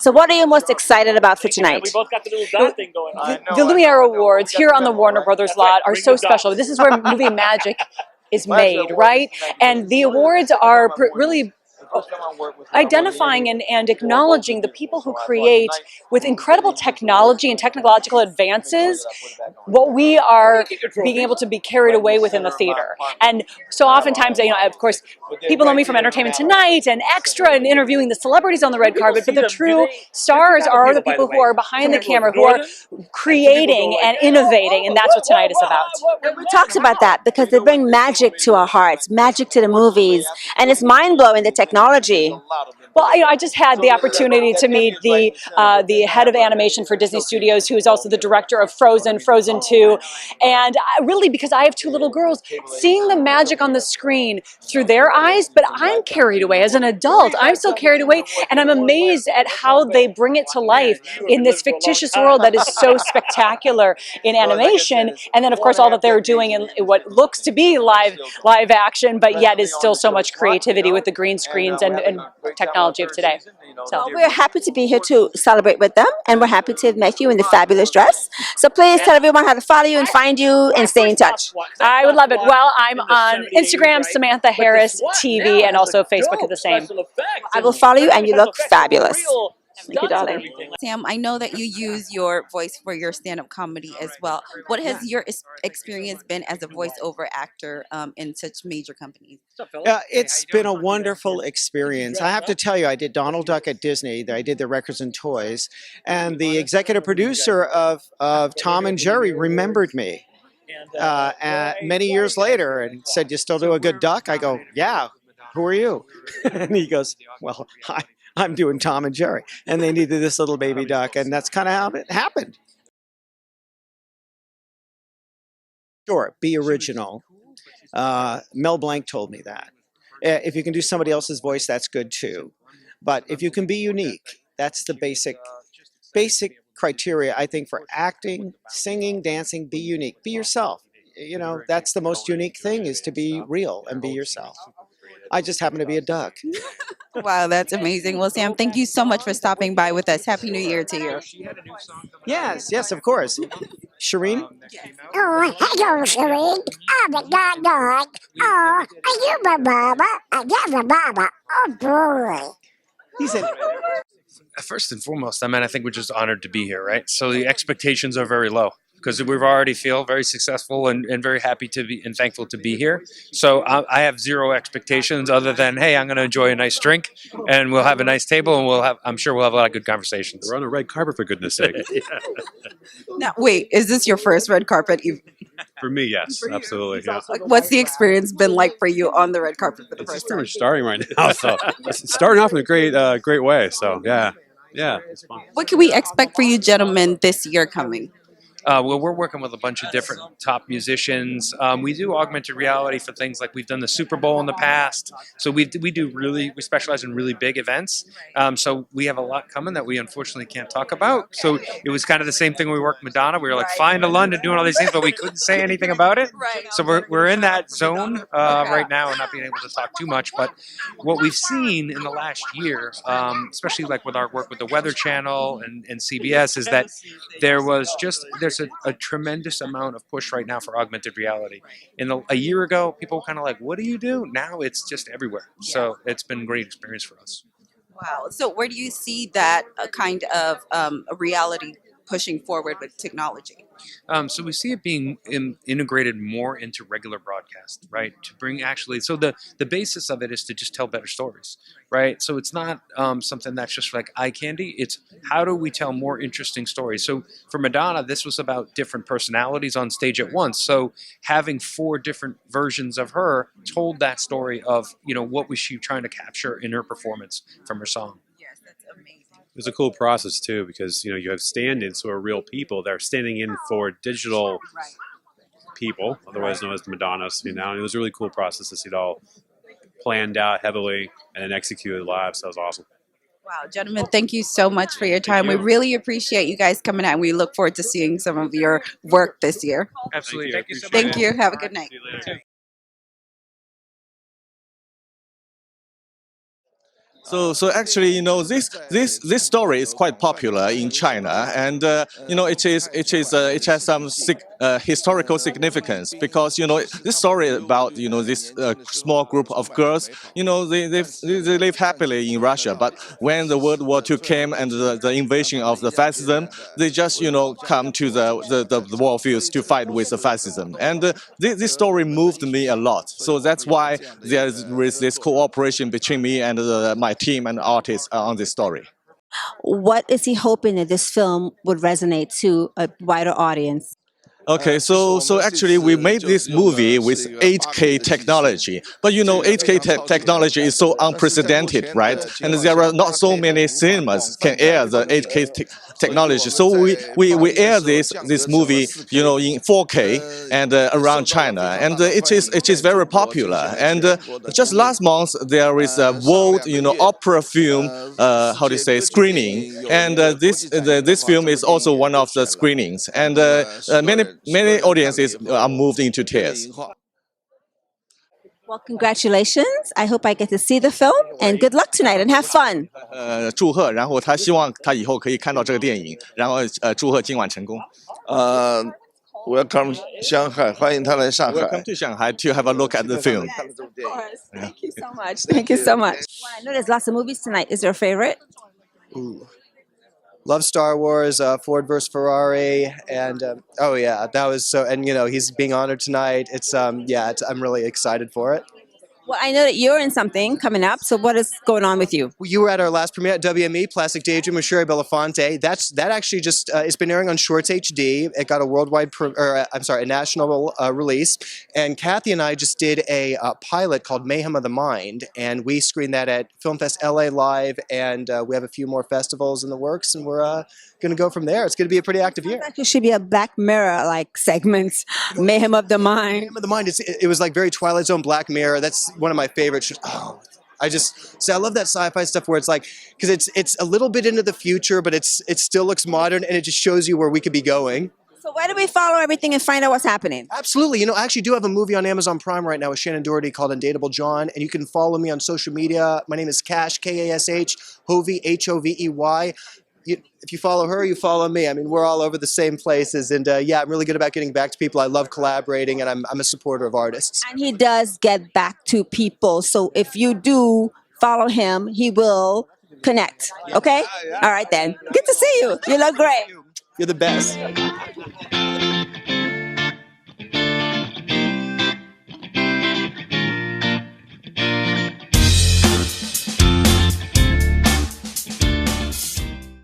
So what are you most excited about for tonight? We both got the little dot thing going on. The Lumiere Awards here on the Warner Brothers lot are so special. This is where movie magic is made, right? And the awards are really identifying and acknowledging the people who create with incredible technology and technological advances what we are being able to be carried away with in the theater. And so oftentimes, of course, people know me from Entertainment Tonight and Extra and interviewing the celebrities on the red carpet, but the true stars are the people who are behind the camera, who are creating and innovating, and that's what tonight is about. We talked about that because they bring magic to our hearts, magic to the movies, and it's mind-blowing, the technology. Well, I just had the opportunity to meet the head of animation for Disney Studios, who is also the director of Frozen, Frozen 2, and really, because I have two little girls, seeing the magic on the screen through their eyes, but I'm carried away as an adult. I'm still carried away, and I'm amazed at how they bring it to life in this fictitious world that is so spectacular in animation, and then, of course, all that they're doing in what looks to be live action, but yet is still so much creativity with the green screens and technology of today. So we're happy to be here to celebrate with them, and we're happy to have met you in the fabulous dress. So please tell everyone how to follow you and find you and stay in touch. I would love it. Well, I'm on Instagram, Samantha Harris TV, and also Facebook at the same. I will follow you, and you look fabulous. Thank you, darling. Sam, I know that you use your voice for your stand-up comedy as well. What has your experience been as a voiceover actor in such major companies? It's been a wonderful experience. I have to tell you, I did Donald Duck at Disney. I did the records and toys. And the executive producer of Tom and Jerry remembered me many years later and said, "You still do a good duck?" I go, "Yeah, who are you?" And he goes, "Well, I'm doing Tom and Jerry." And they needed this little baby duck, and that's kind of how it happened. Sure, be original. Mel Blanc told me that. If you can do somebody else's voice, that's good too. But if you can be unique, that's the basic criteria, I think, for acting, singing, dancing. Be unique. Be yourself. That's the most unique thing, is to be real and be yourself. I just happen to be a duck. Wow, that's amazing. Well, Sam, thank you so much for stopping by with us. Happy New Year to you. Yes, of course. Shireen? Oh, hello, Shireen. I'm a dog. Oh, are you my mama? I got my mama. Oh, boy. He's in. First and foremost, I think we're just honored to be here, right? So the expectations are very low because we already feel very successful and very happy to be and thankful to be here. So I have zero expectations other than, hey, I'm going to enjoy a nice drink and we'll have a nice table and I'm sure we'll have a lot of good conversations. We're on a red carpet, for goodness sake. Now, wait, is this your first red carpet? For me, yes, absolutely. Yeah. What's the experience been like for you on the red carpet for the first time? We're starting right now, so it's starting off in a great way. So yeah, it's fun. What can we expect for you gentlemen this year coming? Well, we're working with a bunch of different top musicians. We do augmented reality for things like we've done the Super Bowl in the past. So we specialize in really big events. So we have a lot coming that we unfortunately can't talk about. So it was kind of the same thing when we worked with Madonna. We were like flying to London doing all these things, but we couldn't say anything about it. So we're in that zone right now and not being able to talk too much. But what we've seen in the last year, especially like with our work with the Weather Channel and CBS, is that there's a tremendous amount of push right now for augmented reality. A year ago, people were kind of like, what do you do? Now it's just everywhere. So it's been a great experience for us. Wow. So where do you see that kind of reality pushing forward with technology? So we see it being integrated more into regular broadcast, right? To bring so the basis of it is to just tell better stories, right? So it's not something that's just like eye candy. It's how do we tell more interesting stories? So for Madonna, this was about different personalities on stage at once. So having 4 different versions of her told that story of, what was she trying to capture in her performance from her song. Yes, that's amazing. It's a cool process too, because you have stand-ins who are real people that are standing in for digital people, otherwise known as the Madonnas. And it was a really cool process to see it all planned out heavily and then executed live. So that was awesome. Wow, gentlemen, thank you so much for your time. We really appreciate you guys coming out, and we look forward to seeing some of your work this year. Absolutely. Thank you so much. Thank you. Have a good night. So actually, this story is quite popular in China, and it has some historical significance because this story about this small group of girls, they live happily in Russia, but when the World War II came and the invasion of the fascism, they just come to the war fields to fight with the fascism, and this story moved me a lot. So that's why there is this cooperation between me and my team and artists on this story. What is he hoping that this film would resonate to a wider audience? Okay, so actually we made this movie with 8K technology, but 8K technology is so unprecedented, right? And there are not so many cinemas can air the 8K technology. So we air this movie, in 4K and around China, and it is very popular. And just last month there is a world, opera film, how to say, screening, and this film is also one of the screenings, and many audiences are moved into tears. Well, congratulations. I hope I get to see the film, and good luck tonight and have fun. 祝贺，然后他希望他以后可以看到这个电影，然后祝贺今晚成功。Welcome Shanghai， 欢迎他来上海。Welcome to Shanghai to have a look at the film. Of course. Thank you so much. Thank you so much. Well, I know there's lots of movies tonight. Is there a favorite? Ooh. Love Star Wars, Ford vs Ferrari, and oh yeah, that was so. And he's being honored tonight. I'm really excited for it. Well, I know that you're in something coming up. So what is going on with you? You were at our last premiere at WME, Plastic Daydream with Sherry Belafonte. That actually just it's been airing on Shorts HD. It got a a national release. And Kathy and I just did a pilot called Mayhem of the Mind, and we screened that at Film Fest LA Live, and we have a few more festivals in the works, and we're going to go from there. It's going to be a pretty active year. It should be a Black Mirror like segment, Mayhem of the Mind. Mayhem of the Mind. It was like very Twilight Zone, Black Mirror. That's one of my favorites. Oh, I love that sci-fi stuff where it's like, because it's a little bit into the future, but it still looks modern, and it just shows you where we could be going. So why do we follow everything and find out what's happening? Absolutely. I actually do have a movie on Amazon Prime right now with Shannon Doherty called Undateable John, and you can follow me on social media. My name is Cash, Kash, Hovey, Hovey. If you follow her, you follow me. I mean, we're all over the same places, and I'm really good about getting back to people. I love collaborating, and I'm a supporter of artists. And he does get back to people. So if you do follow him, he will connect. Okay? All right then. Good to see you. You look great. You're the best.